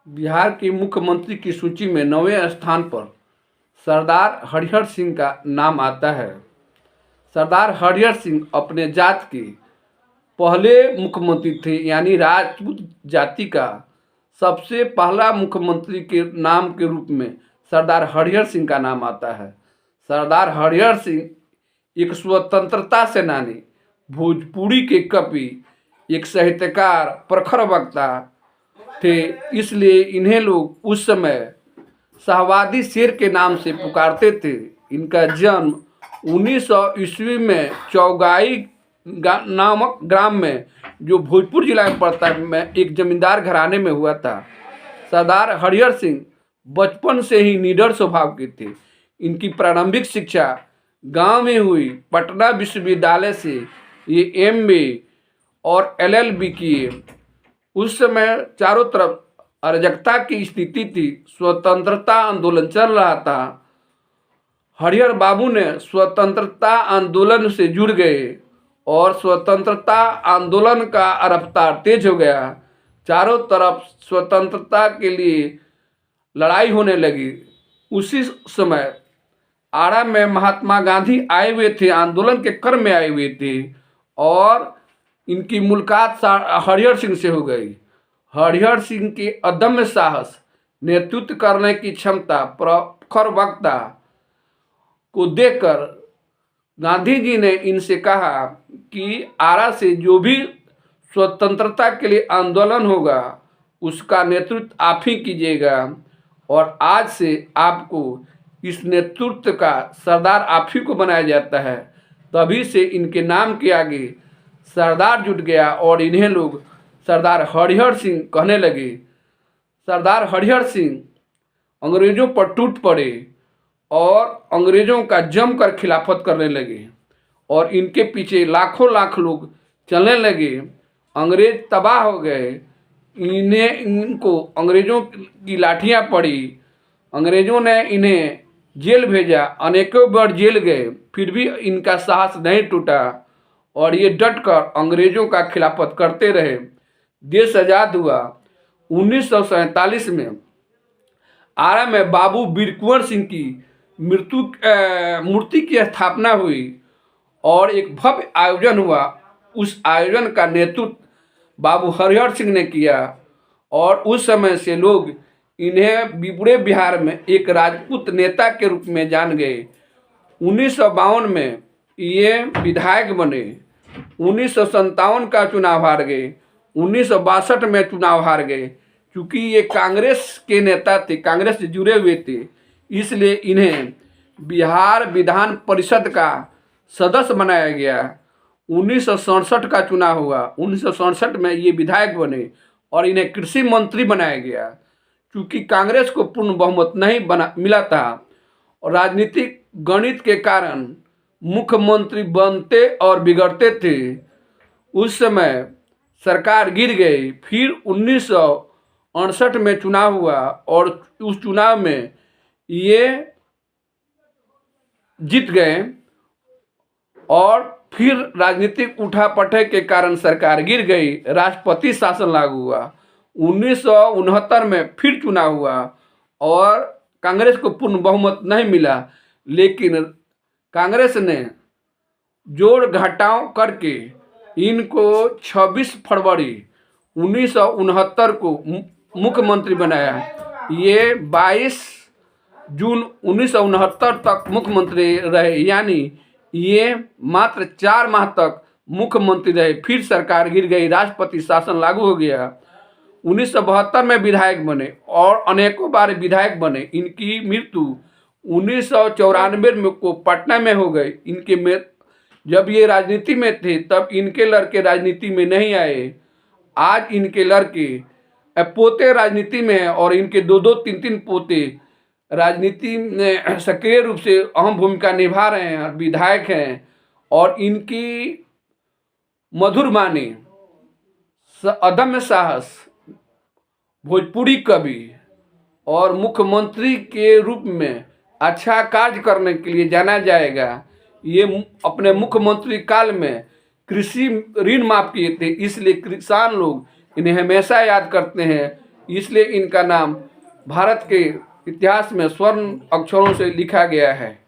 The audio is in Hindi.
बिहार के मुख्यमंत्री की सूची में 9वें स्थान पर सरदार हरिहर सिंह का नाम आता है। सरदार हरिहर सिंह अपने जात के पहले मुख्यमंत्री थे, यानी राजपूत जाति का सबसे पहला मुख्यमंत्री के नाम के रूप में सरदार हरिहर सिंह का नाम आता है। सरदार हरिहर सिंह एक स्वतंत्रता सेनानी, भोजपुरी के कवि, एक साहित्यकार, प्रखर वक्ता थे। इसलिए इन्हें लोग उस समय शाहवादी शेर के नाम से पुकारते थे। इनका जन्म 1900 ईस्वी में चौगाई नामक ग्राम में, जो भोजपुर जिला में पड़ता है, में एक जमींदार घराने में हुआ था। सरदार हरिहर सिंह बचपन से ही निडर स्वभाव के थे। इनकी प्रारंभिक शिक्षा गांव में हुई। पटना विश्वविद्यालय से ये MA और LLB किए। उस समय चारों तरफ अराजकता की स्थिति थी, स्वतंत्रता आंदोलन चल रहा था। हरिहर बाबू ने स्वतंत्रता आंदोलन से जुड़ गए और स्वतंत्रता आंदोलन का रफ्तार तेज हो गया। चारों तरफ स्वतंत्रता के लिए लड़ाई होने लगी। उसी समय आरा में महात्मा गांधी आए हुए थे, आंदोलन के क्रम में आए हुए थे और इनकी मुलाकात हरिहर सिंह से हो गई। हरिहर सिंह के अदम्य साहस, नेतृत्व करने की क्षमता, प्रखर वक्ता को देखकर गांधी जी ने इनसे कहा कि आरा से जो भी स्वतंत्रता के लिए आंदोलन होगा उसका नेतृत्व आप ही कीजिएगा और आज से आपको इस नेतृत्व का सरदार आप ही को बनाया जाता है। तभी से इनके नाम के आगे सरदार जुट गया और इन्हें लोग सरदार हरिहर सिंह कहने लगे। सरदार हरिहर सिंह अंग्रेजों पर टूट पड़े और अंग्रेजों का जमकर खिलाफत करने लगे और इनके पीछे लाखों लाख लोग चलने लगे। अंग्रेज तबाह हो गए। इनको अंग्रेजों की लाठियां पड़ी। अंग्रेजों ने इन्हें जेल भेजा, अनेकों बार जेल गए, फिर भी इनका साहस नहीं टूटा और ये डटकर अंग्रेजों का खिलाफत करते रहे। देश आज़ाद हुआ। 1947 में आरा में बाबू वीर कुंवर सिंह की मूर्ति की स्थापना हुई और एक भव्य आयोजन हुआ। उस आयोजन का नेतृत्व बाबू हरिहर सिंह ने किया और उस समय से लोग इन्हें पूरे बिहार में एक राजपूत नेता के रूप में जान गए। 1952 में ये विधायक बने। 1957 का चुनाव हार गए। 1962 में चुनाव हार गए। क्योंकि ये कांग्रेस के नेता थे, कांग्रेस से जुड़े हुए थे, इसलिए इन्हें बिहार विधान परिषद का सदस्य बनाया गया। 1967 का चुनाव हुआ। 1967 में ये विधायक बने और इन्हें कृषि मंत्री बनाया गया। क्योंकि कांग्रेस को पूर्ण बहुमत नहीं मिला था और राजनीतिक गणित के कारण मुख्यमंत्री बनते और बिगड़ते थे। उस समय सरकार गिर गई। फिर 1968 में चुनाव हुआ और उस चुनाव में ये जीत गए और फिर राजनीतिक उठापटक के कारण सरकार गिर गई। राष्ट्रपति शासन लागू हुआ। 1969 में फिर चुनाव हुआ और कांग्रेस को पूर्ण बहुमत नहीं मिला, लेकिन कांग्रेस ने जोड़ घटाव करके इनको 26 फरवरी 1969 को मुख्यमंत्री बनाया। ये 22 जून 1969 तक मुख्यमंत्री रहे, यानी ये मात्र 4 माह तक मुख्यमंत्री रहे। फिर सरकार गिर गई, राष्ट्रपति शासन लागू हो गया। 1972 में विधायक बने और अनेकों बार विधायक बने। इनकी मृत्यु 1994 में को पटना में हो गई। इनके में जब ये राजनीति में थे तब इनके लड़के राजनीति में नहीं आए। आज इनके लड़के पोते राजनीति में हैं और इनके 2-2, 3-3 पोते राजनीति में सक्रिय रूप से अहम भूमिका निभा रहे हैं, विधायक हैं। और इनकी मधुर वाणी, अदम्य साहस, भोजपुरी कवि और मुख्यमंत्री के रूप में अच्छा कार्य करने के लिए जाना जाएगा। ये अपने मुख्यमंत्री काल में कृषि ऋण माफ किए थे, इसलिए किसान लोग इन्हें हमेशा याद करते हैं इसलिए इनका नाम भारत के इतिहास में स्वर्ण अक्षरों से लिखा गया है।